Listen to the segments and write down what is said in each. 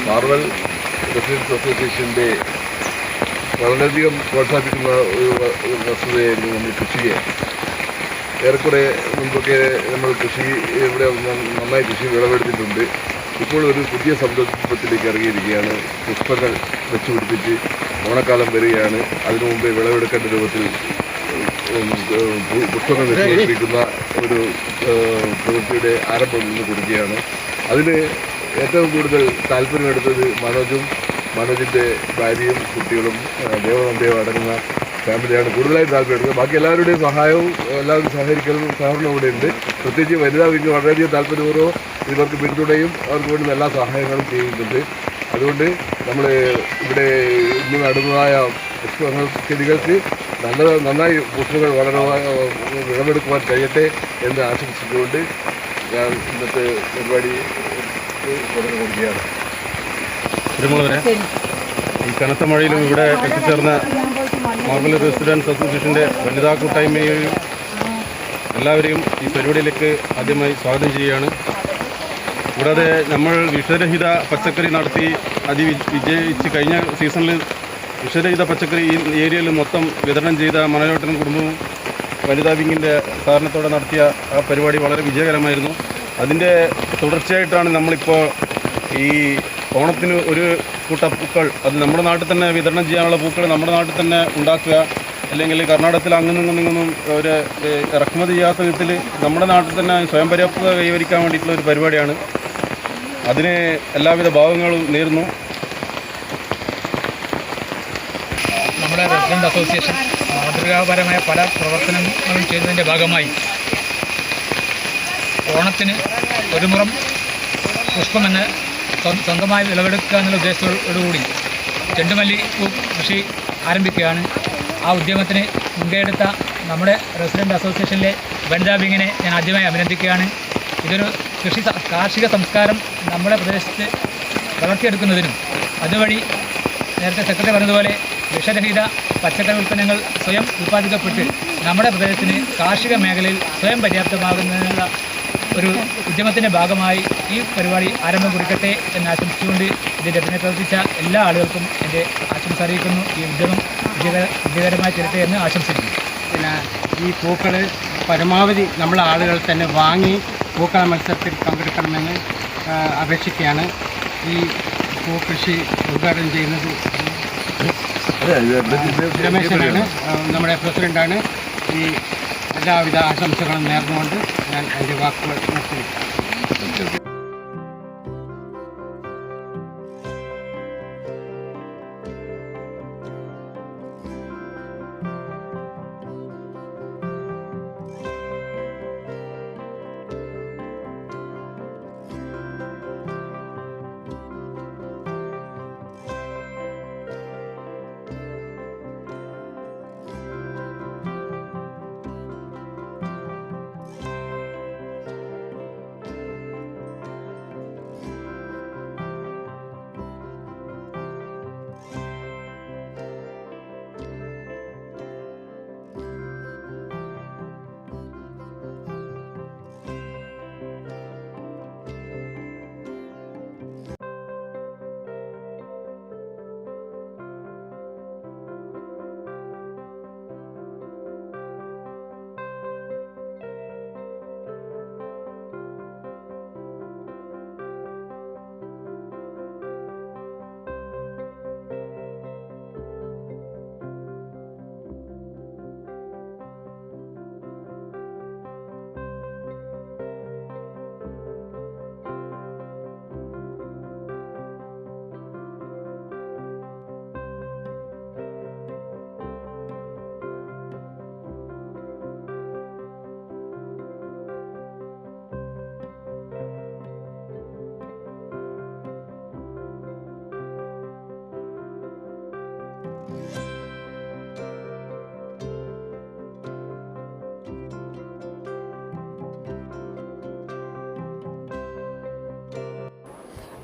Marvel residence അസോസിയേഷൻ്റെ വളരെയധികം പ്രോത്സാഹിപ്പിക്കുന്ന ഒരു വസ്തുതയായിരുന്നു നമ്മൾ കൃഷിയെ. ഏറെക്കുറെ മുൻപൊക്കെ നമ്മൾ കൃഷി ഇവിടെ നന്നായി കൃഷി വിളവെടുത്തിട്ടുണ്ട്. ഇപ്പോൾ ഒരു പുതിയ സംരംഭത്തിലേക്ക് ഇറങ്ങിയിരിക്കുകയാണ്. പുഷ്പങ്ങൾ വെച്ചുപിടിപ്പിച്ച് ഓണക്കാലം വരികയാണ്. അതിനു മുമ്പേ വിളവെടുക്കേണ്ട രൂപത്തിൽ പുഷ്പങ്ങൾ വെച്ചുപിടിപ്പിക്കുന്ന ഒരു പ്രവൃത്തിയുടെ ആരംഭം ഇന്ന് കൊടുക്കുകയാണ്. അതിന് ഏറ്റവും കൂടുതൽ താല്പര്യമെടുത്തത് മനോജിൻ്റെ ഭാര്യയും കുട്ടികളും ദേവനന്ദയും അടങ്ങുന്ന ഫാമിലിയാണ് കൂടുതലായി താല്പര്യമെടുക്കുന്നത്. ബാക്കി എല്ലാവരുടെയും സഹായവും എല്ലാവരും സഹകരണവും ഇവിടെ ഉണ്ട്. പ്രത്യേകിച്ച് വനിതാ വിംഗ് വളരെയധികം താല്പര്യപൂർവ്വം ഇവർക്ക് പിന്തുണയും അവർക്ക് വേണ്ടുന്ന എല്ലാ സഹായങ്ങളും ചെയ്യുന്നുണ്ട്. അതുകൊണ്ട് നമ്മൾ ഇവിടെ ഇന്ന് നടുന്നതായ പുഷ്പങ്ങൾ ചെടികൾക്ക് നന്നായി പുഷ്പങ്ങൾ വിളവെടുക്കുവാൻ കഴിയട്ടെ എന്ന് ആശംസിച്ചുകൊണ്ട് ഞാൻ ഇന്നത്തെ പരിപാടി കൊടുക്കുകയാണ്. ഈ കനത്ത മഴയിലും ഇവിടെ എത്തിച്ചേർന്ന മാർബൽ റെസിഡൻസ് അസോസിയേഷൻ്റെ വനിതാ കൂട്ടായ്മയെയും എല്ലാവരെയും ഈ പരിപാടിയിലേക്ക് ആദ്യമായി സ്വാഗതം ചെയ്യുകയാണ്. കൂടാതെ നമ്മൾ വിഷരഹിത പച്ചക്കറി നടത്തി വിജയിച്ച് കഴിഞ്ഞ സീസണിൽ വിഷരഹിത പച്ചക്കറി ഈ ഏരിയയിൽ മൊത്തം വിതരണം ചെയ്ത മനോജേട്ടനും കുടുംബവും വനിതാ വിങ്ങിൻ്റെ സഹകരണത്തോടെ നടത്തിയ ആ പരിപാടി വളരെ വിജയകരമായിരുന്നു. അതിൻ്റെ തുടർച്ചയായിട്ടാണ് നമ്മളിപ്പോൾ ഈ ഓണത്തിന് ഒരു കൂട്ട പൂക്കൾ അത് നമ്മുടെ നാട്ടിൽ തന്നെ വിതരണം ചെയ്യാനുള്ള പൂക്കൾ നമ്മുടെ നാട്ടിൽ തന്നെ ഉണ്ടാക്കുക, അല്ലെങ്കിൽ കർണാടകത്തിൽ അങ്ങും ഒരു ഇറക്കുമതി ചെയ്യാത്ത വിധത്തിൽ നമ്മുടെ നാട്ടിൽ തന്നെ സ്വയം പര്യാപ്തത കൈവരിക്കാൻ വേണ്ടിയിട്ടുള്ള ഒരു പരിപാടിയാണ്. അതിന് എല്ലാവിധ ഭാവങ്ങളും നേരുന്നു. നമ്മുടെ റെസിഡൻറ്റ് അസോസിയേഷൻ മാതൃകാപരമായ പല പ്രവർത്തനങ്ങളും ചെയ്യുന്നതിൻ്റെ ഭാഗമായി ഓണത്തിന് ഒരു മുറം പുഷ്പമെന്ന് സ്വന്തമായി വിളവെടുക്കുക എന്നുള്ള ഉദ്ദേശത്തോടുകൂടി ചെണ്ടുമല്ലി കൃഷി ആരംഭിക്കുകയാണ്. ആ ഉദ്യമത്തിന് മുൻകൈയെടുത്ത നമ്മുടെ റെസിഡൻറ്റ് അസോസിയേഷനിലെ വനിതാ വിങ്ങിനെ ഞാൻ ആദ്യമായി അഭിനന്ദിക്കുകയാണ്. ഇതൊരു കാർഷിക സംസ്കാരം നമ്മുടെ പ്രദേശത്ത് വളർത്തിയെടുക്കുന്നതിനും അതുവഴി നേരത്തെ സെക്രട്ടറി പറഞ്ഞതുപോലെ വിഷരഹിത പച്ചക്കറി ഉൽപ്പന്നങ്ങൾ സ്വയം ഉൽപ്പാദിക്കപ്പെട്ട് നമ്മുടെ പ്രദേശത്തിന് കാർഷിക മേഖലയിൽ സ്വയം പര്യാപ്തമാകുന്നതിനുള്ള ഒരു ഉദ്യമത്തിൻ്റെ ഭാഗമായി ഈ പരിപാടി ആരംഭം കുറിക്കട്ടെ എന്ന് ആശംസിച്ചുകൊണ്ട് ഇതിൻ്റെ പിന്നിൽ പ്രവർത്തിച്ച എല്ലാ ആളുകൾക്കും എൻ്റെ ആശംസ അറിയിക്കുന്നു. ഈ ഉദ്യമം വിജയകരമായി തീരട്ടെ എന്ന് ആശംസിക്കുന്നു. പിന്നെ ഈ പൂക്കൾ പരമാവധി നമ്മളെ ആളുകൾ തന്നെ വാങ്ങി പൂക്കള മത്സരത്തിൽ പങ്കെടുക്കണമെന്ന് അപേക്ഷിക്കുകയാണ്. ഈ പൂക്കൃഷി ഉദ്ഘാടനം ചെയ്യുന്നത് രമേശനാണ്, നമ്മുടെ പ്രസിഡൻ്റാണ്. ഈ എല്ലാവിധ ആശംസകളും നേർന്നുകൊണ്ട് ഞാൻ എൻ്റെ വാക്കുകൾ നിർത്തുന്നു.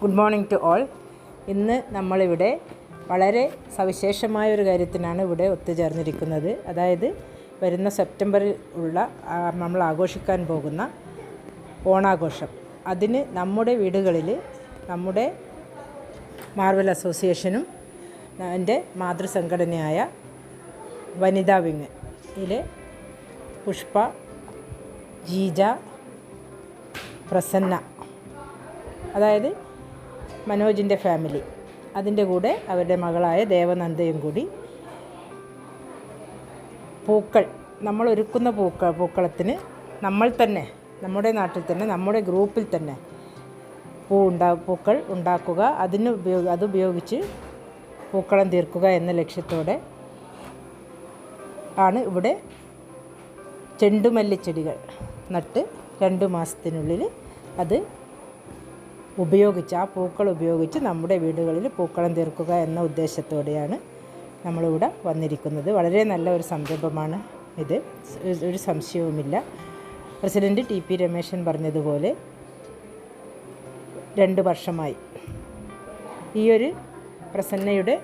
Good morning to all. ഇന്ന് നമ്മളിവിടെ വളരെ സവിശേഷമായ ഒരു കാര്യത്തിനാണ് ഇവിടെ ഒത്തുചേർന്നിരിക്കുന്നത്. അതായത് വരുന്ന സെപ്റ്റംബറിൽ നമ്മൾ ആഘോഷിക്കാൻ പോകുന്ന ഓണാഘോഷം. അതിന് നമ്മുടെ വീടുകളിൽ നമ്മുടെ മാർവൽ അസോസിയേഷനും എൻ്റെ മാതൃസംഘടനയായ വനിതാ വിങ് ഇതിലെ പുഷ്പ, ജീജ, പ്രസന്ന, അതായത് മനോജിൻ്റെ ഫാമിലി, അതിൻ്റെ കൂടെ അവരുടെ മകളായ ദേവനന്ദയും കൂടി പൂക്കൾ, നമ്മൾ ഒരുക്കുന്ന പൂക്കളത്തിന് നമ്മൾ തന്നെ നമ്മുടെ നാട്ടിൽ തന്നെ നമ്മുടെ ഗ്രൂപ്പിൽ തന്നെ പൂക്കൾ ഉണ്ടാക്കുക, അതുപയോഗിച്ച് പൂക്കളം തീർക്കുക എന്ന ലക്ഷ്യത്തോടെ ആണ് ഇവിടെ ചെണ്ടുമല്ലിച്ചെടികൾ നട്ട് 2 മാസത്തിനുള്ളിൽ അത് ഉപയോഗിച്ച് ആ പൂക്കൾ ഉപയോഗിച്ച് നമ്മുടെ വീടുകളിൽ പൂക്കളം തീർക്കുക എന്ന ഉദ്ദേശത്തോടെയാണ് നമ്മളിവിടെ വന്നിരിക്കുന്നത്. വളരെ നല്ല ഒരു സംരംഭമാണ് ഇത്, ഒരു സംശയവുമില്ല. പ്രസിഡൻറ്റ് ടി പി രമേശൻ പറഞ്ഞതുപോലെ 2 വർഷമായി ഈ ഒരു പ്രസന്നയുടെ,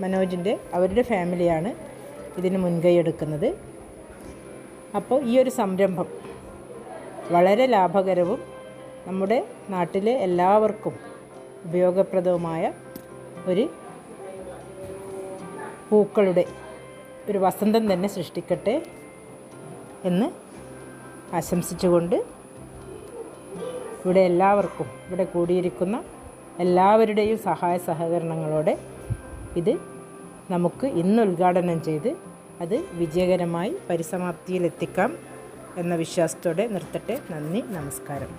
മനോജിൻ്റെ, അവരുടെ ഫാമിലിയാണ് ഇതിന് മുൻകൈ എടുക്കുന്നത്. അപ്പോൾ ഈ ഒരു സംരംഭം വളരെ ലാഭകരവും നമ്മുടെ നാട്ടിലെ എല്ലാവർക്കും ഉപയോഗപ്രദവുമായ ഒരു പൂക്കളുടെ ഒരു വസന്തം തന്നെ സൃഷ്ടിക്കട്ടെ എന്ന് ആശംസിച്ചുകൊണ്ട് ഇവിടെ എല്ലാവർക്കും, ഇവിടെ കൂടിയിരിക്കുന്ന എല്ലാവരുടെയും സഹായ സഹകരണങ്ങളോടെ ഇത് നമുക്ക് ഇന്ന് ഉദ്ഘാടനം ചെയ്ത് അത് വിജയകരമായി പരിസമാപ്തിയിലെത്തിക്കാം എന്ന വിശ്വാസത്തോടെ നിർത്തട്ടെ. നന്ദി, നമസ്കാരം.